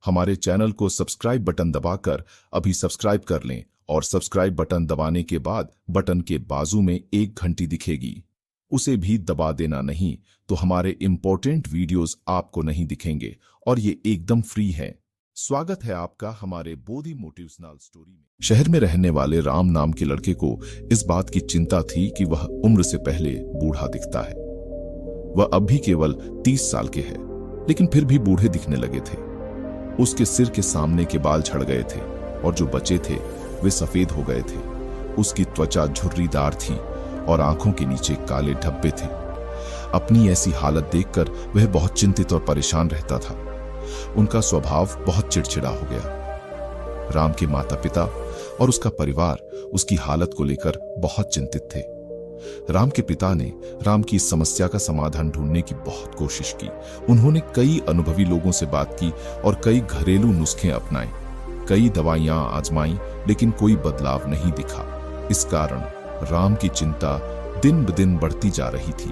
हमारे चैनल को subscribe button दबाकर अभी सब्सक्राइब कर लें और सब्सक्राइब बटन दबाने के बाद बटन के बाजू में एक घंटी दिखेगी, उसे भी दबा देना नहीं तो हमारे इंपॉर्टेंट वीडियोस आपको नहीं दिखेंगे और ये एकदम फ्री है। स्वागत है आपका हमारे बोधि मोटिवेशनल स्टोरी में। शहर में रहने वाले राम नाम के लड़के को इस बात की चिंता थी कि वह उम्र से पहले बूढ़ा दिखता है। वह अब भी केवल 30 साल के है, लेकिन फिर भी बूढ़े दिखने लगे थे। उसके सिर के सामने के बाल झड़ गए थे और जो बचे थे वे सफेद हो गए थे। उसकी त्वचा झुर्रीदार थी और आंखों के नीचे काले धब्बे थे। अपनी ऐसी हालत देखकर वह बहुत चिंतित और परेशान रहता था। उनका स्वभाव बहुत चिड़चिड़ा हो गया। राम के माता पिता और उसका परिवार उसकी हालत को लेकर बहुत चिंतित थे। राम के पिता ने राम की इस समस्या का समाधान ढूंढने की बहुत कोशिश की। उन्होंने कई अनुभवी लोगों से बात की और कई घरेलू नुस्खे अपनाए, कई दवाइयां आजमाई, लेकिन कोई बदलाव नहीं दिखा। इस कारण राम की चिंता दिन ब दिन बढ़ती जा रही थी।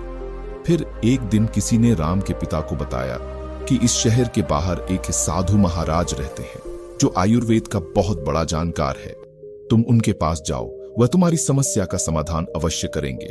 फिर एक दिन किसी ने राम के पिता को बताया कि इस शहर के बाहर एक साधु महाराज रहते हैं जो आयुर्वेद का बहुत बड़ा जानकार है। तुम उनके पास जाओ, वह तुम्हारी समस्या का समाधान अवश्य करेंगे।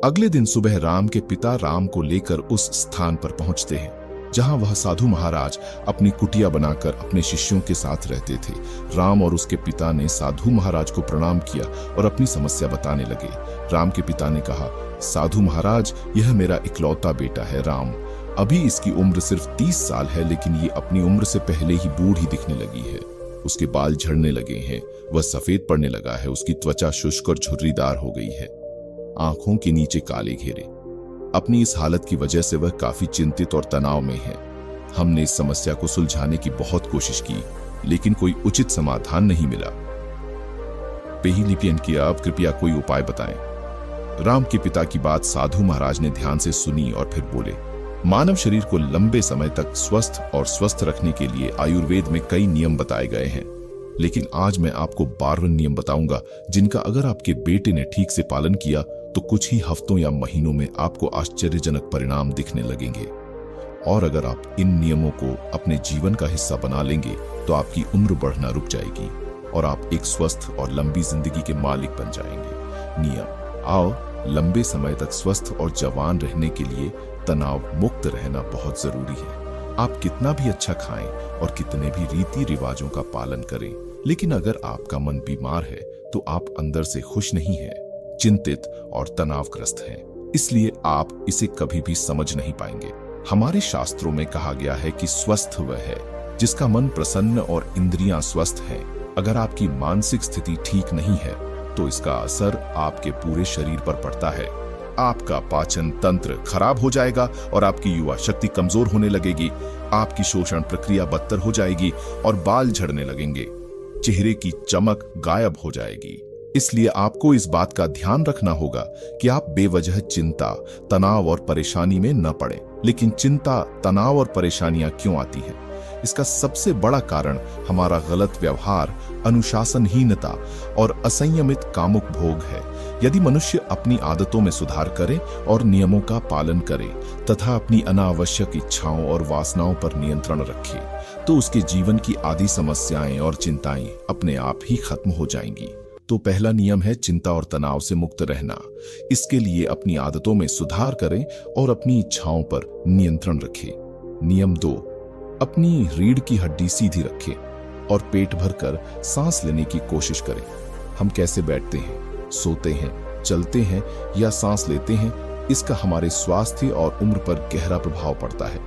अगले दिन सुबह राम के पिता राम को लेकर उस स्थान पर पहुंचते हैं जहां वह साधु महाराज अपनी कुटिया बनाकर अपने शिष्यों के साथ रहते थे। राम और उसके पिता ने साधु महाराज को प्रणाम किया और अपनी समस्या बताने लगे। राम के पिता ने कहा, साधु महाराज, यह मेरा इकलौता बेटा है राम। अभी इसकी उम्र सिर्फ 30 साल है, लेकिन ये अपनी उम्र से पहले ही बूढ़ी दिखने लगी है। उसके बाल झड़ने लगे हैं, वह सफेद पड़ने लगा है, उसकी त्वचा शुष्क और झुर्रीदार हो गई है, आंखों के नीचे काले घेरे। अपनी इस हालत की वजह से वह काफी चिंतित और तनाव में है। हमने इस समस्या को सुलझाने की बहुत कोशिश की, लेकिन कोई उचित समाधान नहीं मिला। पेहिलिपियन किया, अब कृपया कोई उपाय बताएं। राम के पिता की बात साधु महाराज ने ध्यान से सुनी और फिर बोले, मानव शरीर को लंबे समय तक स्वस्थ रखने के लिए आयुर्वेद में कई नियम बताए गए हैं, लेकिन आज मैं आपको 12 नियम बताऊंगा जिनका अगर आपके बेटे ने ठीक से पालन किया तो कुछ ही हफ्तों या महीनों में आपको आश्चर्यजनक परिणाम दिखने लगेंगे। और अगर आप इन नियमों को अपने जीवन का हिस्सा बना लेंगे तो आपकी उम्र बढ़ना रुक जाएगी और आप एक स्वस्थ और लंबी जिंदगी के मालिक बन जाएंगे। नियम, आओ, लंबे समय तक स्वस्थ और जवान रहने के लिए तनाव मुक्त रहना बहुत जरूरी है। आप कितना भी अच्छा खाएं और कितने भी रीति रिवाजों का पालन करें, लेकिन अगर आपका मन बीमार है तो आप अंदर से खुश नहीं है, चिंतित और तनावग्रस्त हैं। इसलिए आप इसे कभी भी समझ नहीं पाएंगे। हमारे शास्त्रों में कहा गया है कि स्वस्थ वह है जिसका मन प्रसन्न और इंद्रियां स्वस्थ हैं। अगर आपकी मानसिक स्थिति ठीक नहीं है तो इसका असर आपके पूरे शरीर पर पड़ता है। आपका पाचन तंत्र खराब हो जाएगा और आपकी युवा शक्ति कमजोर होने लगेगी। आपकी शोषण प्रक्रिया बदतर हो जाएगी और बाल झड़ने लगेंगे। चेहरे की चमक गायब हो जाएगी। इसलिए आपको इस बात का ध्यान रखना होगा कि आप बेवजह चिंता, तनाव और परेशानी में न पड़ें। लेकिन चिंता, तनाव और परेशानियां क्यों आती हैं? इसका सबसे बड़ा कारण हमारा गलत व्यवहार, अनुशासनहीनता और असंयमित कामुक भोग है। यदि मनुष्य अपनी आदतों में सुधार करे और नियमों का पालन करे तथा अपनी अनावश्यक इच्छाओं और वासनाओं पर नियंत्रण रखे तो उसके जीवन की आदि समस्याएं और चिंताएं अपने आप ही खत्म हो जाएंगी। तो पहला नियम है चिंता और तनाव से मुक्त रहना। इसके लिए अपनी आदतों में सुधार करें और अपनी इच्छाओं पर नियंत्रण रखें। नियम 2, अपनी रीढ़ की हड्डी सीधी रखें और पेट भरकर सांस लेने की कोशिश करें। हम कैसे बैठते हैं, सोते हैं, चलते हैं या सांस लेते हैं, इसका हमारे स्वास्थ्य और उम्र पर गहरा प्रभाव पड़ता है।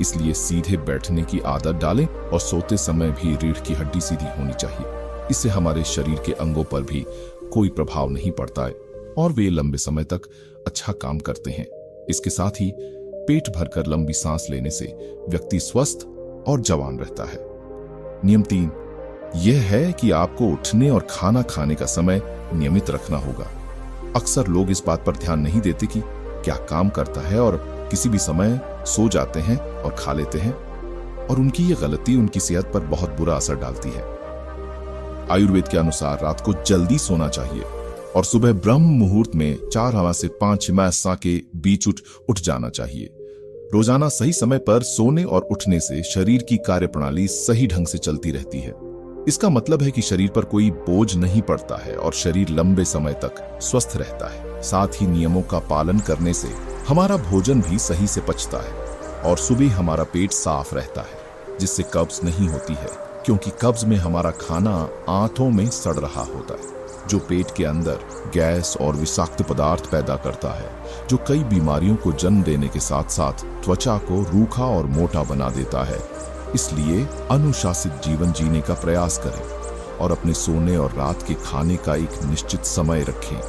इसलिए सीधे बैठने की आदत डालें और सोते समय भी रीढ़ की हड्डी सीधी होनी चाहिए। इससे हमारे शरीर के अंगों पर भी कोई प्रभाव नहीं पड़ता है और वे लंबे समय तक अच्छा काम करते हैं। इसके साथ ही पेट भरकर लंबी सांस लेने से व्यक्ति स्वस्थ और जवान रहता है। नियम 3 यह है कि आपको उठने और खाना खाने का समय नियमित रखना होगा। अक्सर लोग इस बात पर ध्यान नहीं देते कि क्या काम करता है और किसी भी समय सो जाते हैं और खा लेते हैं, और उनकी ये गलती उनकी सेहत पर बहुत बुरा असर डालती है। आयुर्वेद के अनुसार रात को जल्दी सोना चाहिए और सुबह ब्रह्म मुहूर्त में 4 से 5 मैसा के बीच उठ जाना चाहिए। रोजाना सही समय पर सोने और उठने से शरीर की कार्यप्रणाली सही ढंग से चलती रहती है। इसका मतलब है कि शरीर पर कोई बोझ नहीं पड़ता है और शरीर लंबे समय तक स्वस्थ रहता है। साथ ही नियमों का पालन करने से हमारा भोजन भी सही से पचता है और सुबह हमारा पेट साफ रहता है, जिससे कब्ज नहीं होती है, क्योंकि कब्ज में हमारा खाना आंतों में सड़ रहा होता है, जो पेट के अंदर गैस और विषाक्त पदार्थ पैदा करता है, जो कई बीमारियों को जन्म देने के साथ साथ त्वचा को रूखा और मोटा बना देता है। इसलिए अनुशासित जीवन जीने का प्रयास करें और अपने सोने और रात के खाने का एक निश्चित समय रखें,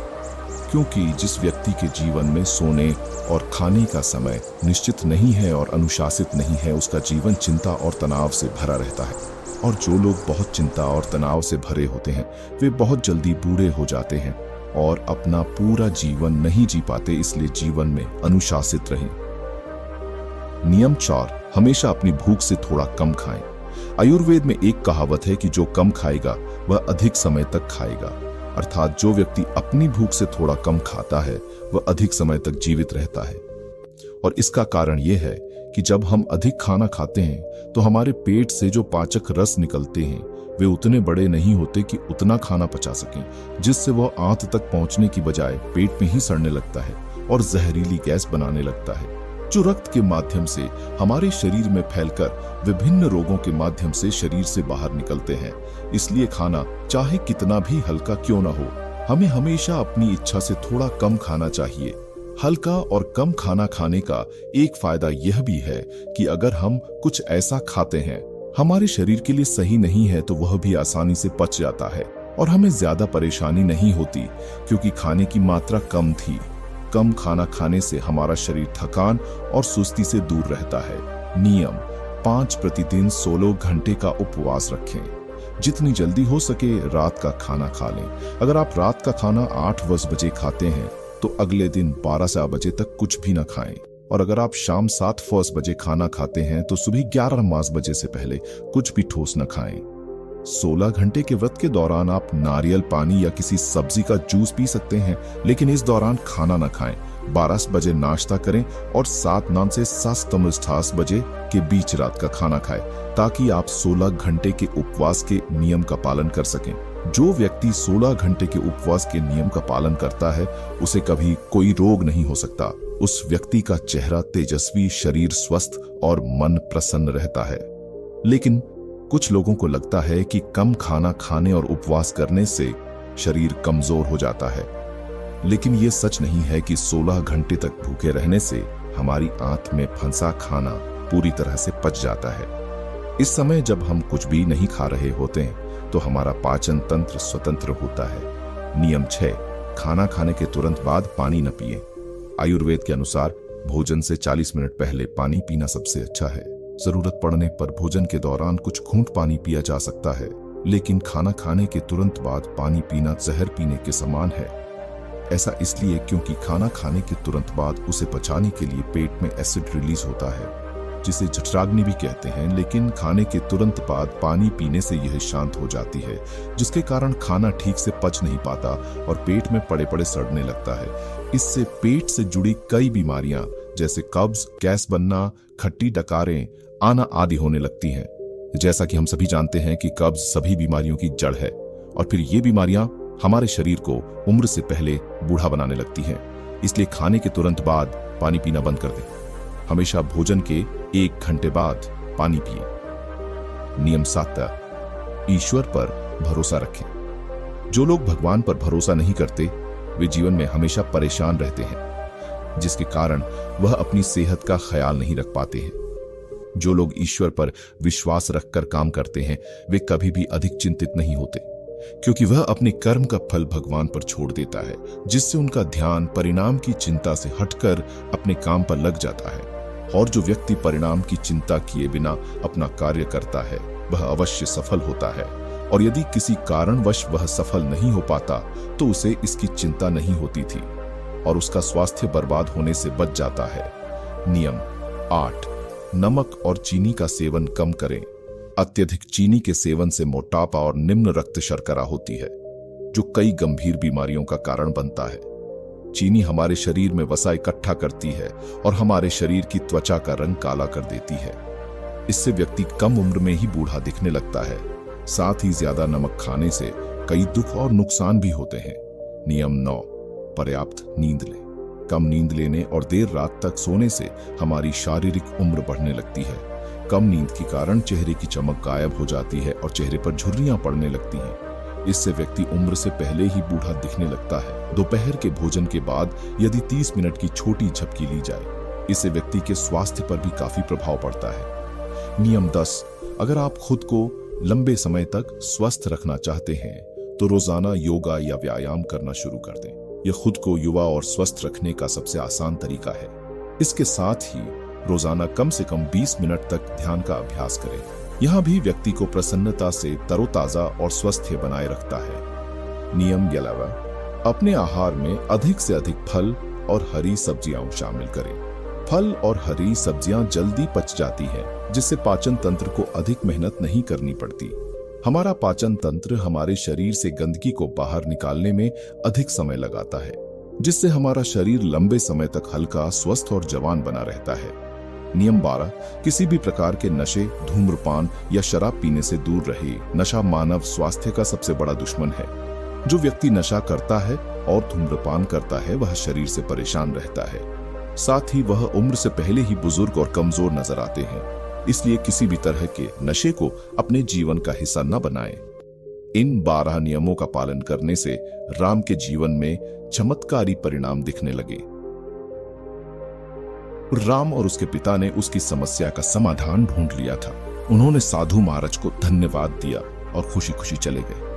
क्योंकि जिस व्यक्ति के जीवन में सोने और खाने का समय निश्चित नहीं है और अनुशासित नहीं है, उसका जीवन चिंता और तनाव से भरा रहता है। और जो लोग बहुत चिंता और तनाव से भरे होते हैं, वे बहुत जल्दी बूढ़े हो जाते हैं और अपना पूरा जीवन नहीं जी पाते। इसलिए जीवन में अनुशासित रहें। नियम 4, हमेशा अपनी भूख से थोड़ा कम खाएं। आयुर्वेद में एक कहावत है कि जो कम खाएगा वह अधिक समय तक खाएगा, अर्थात जो व्यक्ति अपनी भूख से थोड़ा कम खाता है वह अधिक समय तक जीवित रहता है। और इसका कारण यह है कि जब हम अधिक खाना खाते हैं तो हमारे पेट से जो पाचक रस निकलते हैं वे उतने बड़े नहीं होते कि उतना खाना पचा सकें, जिससे वह आंत तक पहुंचने की बजाय पेट में ही सड़ने लगता है और जहरीली गैस बनाने लगता है, जो रक्त के माध्यम से हमारे शरीर में फैलकर विभिन्न रोगों के माध्यम से शरीर से बाहर निकलते हैं। इसलिए खाना चाहे कितना भी हल्का क्यों ना हो, हमें हमेशा अपनी इच्छा से थोड़ा कम खाना चाहिए। हल्का और कम खाना खाने का एक फायदा यह भी है कि अगर हम कुछ ऐसा खाते हैं हमारे शरीर के लिए सही नहीं है तो वह भी आसानी से पच जाता है और हमें ज्यादा परेशानी नहीं होती, क्योंकि खाने की मात्रा कम थी। कम खाना खाने से हमारा शरीर थकान और सुस्ती से दूर रहता है। नियम 5, प्रतिदिन 16 घंटे का उपवास रखें। जितनी जल्दी हो सके रात का खाना खा लें। अगर आप रात का खाना 8-10 बजे खाते हैं तो अगले दिन 12 बजे तक कुछ भी ना खाएं, और अगर आप शाम 7 बजे खाना खाते हैं तो सुबह 11 बजे से पहले कुछ भी ठोस न खाएं। 16 घंटे के व्रत के दौरान आप नारियल पानी या किसी सब्जी का जूस पी सकते हैं, लेकिन इस दौरान खाना न खाएं। 12 बजे नाश्ता करें और 7 से 7 बजे के बीच रात का खाना खाएं, ताकि आप 16 घंटे के उपवास के नियम का पालन कर सकें। जो व्यक्ति 16 घंटे के उपवास के नियम का पालन करता है उसे कभी कोई रोग नहीं हो सकता। उस व्यक्ति का चेहरा तेजस्वी, शरीर स्वस्थ और मन प्रसन्न रहता है। लेकिन कुछ लोगों को लगता है कि कम खाना खाने और उपवास करने से शरीर कमजोर हो जाता है, लेकिन यह सच नहीं है कि 16 घंटे तक भूखे रहने से हमारी आंत में फंसा खाना पूरी तरह से पच जाता है। इस समय जब हम कुछ भी नहीं खा रहे होते हैं तो हमारा पाचन तंत्र स्वतंत्र होता है। नियम 6, खाना खाने के तुरंत बाद पानी न पिएं। आयुर्वेद के अनुसार भोजन से 40 मिनट पहले पानी पीना सबसे अच्छा है। जरूरत पड़ने पर भोजन के दौरान कुछ घूंट पानी पिया जा सकता है, लेकिन खाना खाने के तुरंत बाद पानी पीना जहर पीने के समान है। ऐसा इसलिए क्योंकि खाना खाने के तुरंत बाद उसे पचाने के लिए पेट में एसिड रिलीज होता है, जिसे जठराग्नि भी कहते हैं, लेकिन खाने के तुरंत बाद पानी पीने से यह शांत हो जाती है, जिसके कारण खाना ठीक से पच नहीं पाता और पेट में पड़े पड़े सड़ने लगता है। इससे पेट से जुड़ी कई बीमारियां जैसे कब्ज, गैस बनना, खट्टी डकारें आना आदि होने लगती हैं। जैसा कि हम सभी जानते हैं कि कब्ज सभी बीमारियों की जड़ है और फिर ये बीमारियां हमारे शरीर को उम्र से पहले बूढ़ा बनाने लगती हैं। इसलिए खाने के तुरंत बाद पानी पीना बंद कर दें। हमेशा भोजन के 1 घंटे बाद पानी पिए। नियम 7, ईश्वर पर भरोसा रखें। जो लोग भगवान पर भरोसा नहीं करते वे जीवन में हमेशा परेशान रहते हैं, जिसके कारण वह अपनी सेहत का ख्याल नहीं रख पाते हैं। जो लोग ईश्वर पर विश्वास रखकर काम करते हैं वे कभी भी अधिक चिंतित नहीं होते, क्योंकि वह अपने कर्म का फल भगवान पर छोड़ देता है, जिससे उनका ध्यान परिणाम की चिंता से हटकर अपने काम पर लग जाता है। और जो व्यक्ति परिणाम की चिंता किए बिना अपना कार्य करता है वह अवश्य सफल होता है, और यदि किसी कारणवश वह सफल नहीं हो पाता तो उसे इसकी चिंता नहीं होती थी और उसका स्वास्थ्य बर्बाद होने से बच जाता है। नियम 8, नमक और चीनी का सेवन कम करें। अत्यधिक चीनी के सेवन से मोटापा और निम्न रक्त शर्करा होती है, जो कई गंभीर बीमारियों का कारण बनता है। चीनी हमारे शरीर में वसा इकट्ठा करती है और हमारे शरीर की त्वचा का रंग काला कर देती है। इससे व्यक्ति कम उम्र में ही बूढ़ा दिखने लगता है। साथ ही ज्यादा नमक खाने से कई दुख और नुकसान भी होते हैं। नियम 9, पर्याप्त नींद लें। कम नींद लेने और देर रात तक सोने से हमारी शारीरिक उम्र बढ़ने लगती है। कम नींद के कारण चेहरे की चमक गायब हो जाती है और चेहरे पर झुर्रियां पड़ने लगती हैं। इससे व्यक्ति उम्र से पहले ही बूढ़ा दिखने लगता है। दोपहर के भोजन के बाद यदि 30 मिनट की छोटी झपकी ली जाए, इससे व्यक्ति के स्वास्थ्य पर भी काफी प्रभाव पड़ता है। नियम 10, अगर आप खुद को लंबे समय तक स्वस्थ रखना चाहते हैं तो रोजाना योगा या व्यायाम करना शुरू कर दें। यह खुद को युवा और स्वस्थ रखने का सबसे आसान तरीका है। इसके साथ ही रोजाना कम से कम 20 मिनट तक ध्यान का अभ्यास करें। यह भी व्यक्ति को प्रसन्नता से तरोताजा और स्वस्थ बनाए रखता है। नियम 11, अपने आहार में अधिक से अधिक फल और हरी सब्जियां शामिल करें। फल और हरी सब्जियां जल्दी पच जाती हैं, जिससे पाचन तंत्र को अधिक मेहनत नहीं करनी पड़ती। हमारा पाचन तंत्र हमारे शरीर से गंदगी को बाहर निकालने में अधिक समय लगाता है, जिससे हमारा शरीर लंबे समय तक हल्का, स्वस्थ और जवान बना रहता है। नियम 12, किसी भी प्रकार के नशे, धूम्रपान या शराब पीने से दूर रहे। नशा मानव स्वास्थ्य का सबसे बड़ा दुश्मन है। जो व्यक्ति नशा करता है और धूम्रपान करता है, वह शरीर से परेशान रहता है। साथ ही वह उम्र से पहले ही बुजुर्ग और कमजोर नजर आते हैं। इसलिए किसी भी तरह के नशे को अपने जीवन का हिस्सा न बनाएं। इन 12 नियमों का पालन करने से राम के जीवन में चमत्कारी परिणाम दिखने लगे। राम और उसके पिता ने उसकी समस्या का समाधान ढूंढ लिया था। उन्होंने साधु महाराज को धन्यवाद दिया और खुशी खुशी चले गए।